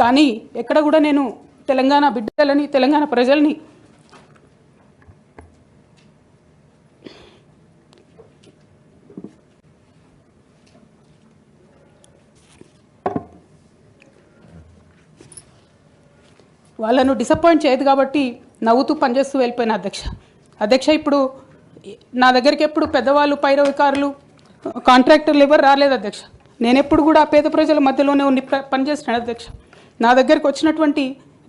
కానీ ఎక్కడ కూడా నేను తెలంగాణ బిడ్డలని తెలంగాణ ప్రజల్ని వాళ్ళను డిసప్పాయింట్ చేయదు కాబట్టి నవ్వుతూ పనిచేస్తూ వెళ్ళిపోయిన అధ్యక్ష ఇప్పుడు నా దగ్గరికి ఎప్పుడు పెద్దవాళ్ళు పైరవికారులు కాంట్రాక్టర్లు ఎవరు రాలేదు అధ్యక్ష. నేను ఎప్పుడు కూడా పేద ప్రజల మధ్యలోనే ఉండి పనిచేస్తున్నాను అధ్యక్ష. నా దగ్గరికి వచ్చినటువంటి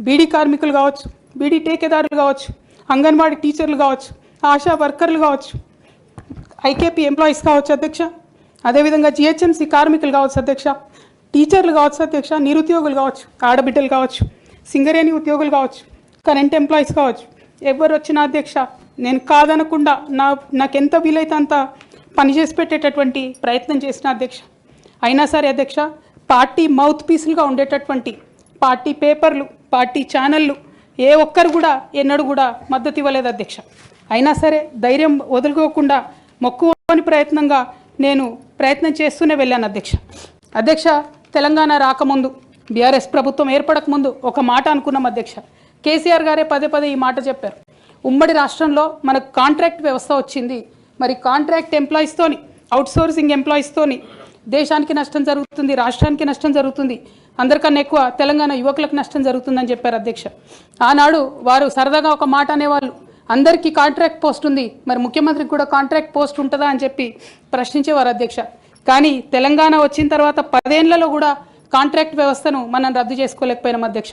బీడీ కార్మికులు కావచ్చు, బీడీ టేకేదారులు కావచ్చు, అంగన్వాడీ టీచర్లు కావచ్చు, ఆశా వర్కర్లు కావచ్చు, ఐకేపీ ఎంప్లాయీస్ కావచ్చు అధ్యక్ష, అదేవిధంగా జిహెచ్ఎంసీ కార్మికులు కావచ్చు అధ్యక్ష, టీచర్లు కావచ్చు అధ్యక్ష, నిరుద్యోగులు కావచ్చు, ఆడబిడ్డలు కావచ్చు, సింగరేణి ఉద్యోగులు కావచ్చు, కరెంట్ ఎంప్లాయీస్ కావచ్చు, ఎవరు వచ్చినా అధ్యక్ష నేను కాదనకుండా నాకెంత వీలైతే అంత పనిచేసి పెట్టేటటువంటి ప్రయత్నం చేసిన అధ్యక్ష. అయినా సరే అధ్యక్ష పార్టీ మౌత్ పీసులుగా ఉండేటటువంటి పార్టీ పేపర్లు, పార్టీ ఛానళ్ళు ఏ ఒక్కరు కూడా ఎన్నడూ కూడా మద్దతు ఇవ్వలేదు అధ్యక్ష. అయినా సరే ధైర్యం వదులుకోకుండా మొక్కువని ప్రయత్నంగా నేను ప్రయత్నం చేస్తూనే వెళ్ళాను అధ్యక్ష. తెలంగాణ రాకముందు బీఆర్ఎస్ ప్రభుత్వం ఏర్పడకముందు ఒక మాట అనుకున్నాం అధ్యక్ష. కేసీఆర్ గారే పదే పదే ఈ మాట చెప్పారు. ఉమ్మడి రాష్ట్రంలో మనకు కాంట్రాక్ట్ వ్యవస్థ వచ్చింది, మరి కాంట్రాక్ట్ ఎంప్లాయీస్తోని, అవుట్సోర్సింగ్ ఎంప్లాయీస్తోని దేశానికి నష్టం జరుగుతుంది, రాష్ట్రానికి నష్టం జరుగుతుంది, అందరికన్నా ఎక్కువ తెలంగాణ యువకులకు నష్టం జరుగుతుందని చెప్పారు అధ్యక్ష. ఆనాడు వారు సరదాగా ఒక మాట అనేవాళ్ళు, అందరికీ కాంట్రాక్ట్ పోస్ట్ ఉంది, మరి ముఖ్యమంత్రికి కూడా కాంట్రాక్ట్ పోస్ట్ ఉంటుందా అని చెప్పి ప్రశ్నించేవారు అధ్యక్ష. కానీ తెలంగాణ వచ్చిన తర్వాత 10 ఏళ్లలో కూడా కాంట్రాక్ట్ వ్యవస్థను మనం రద్దు చేసుకోలేకపోయినాం అధ్యక్ష.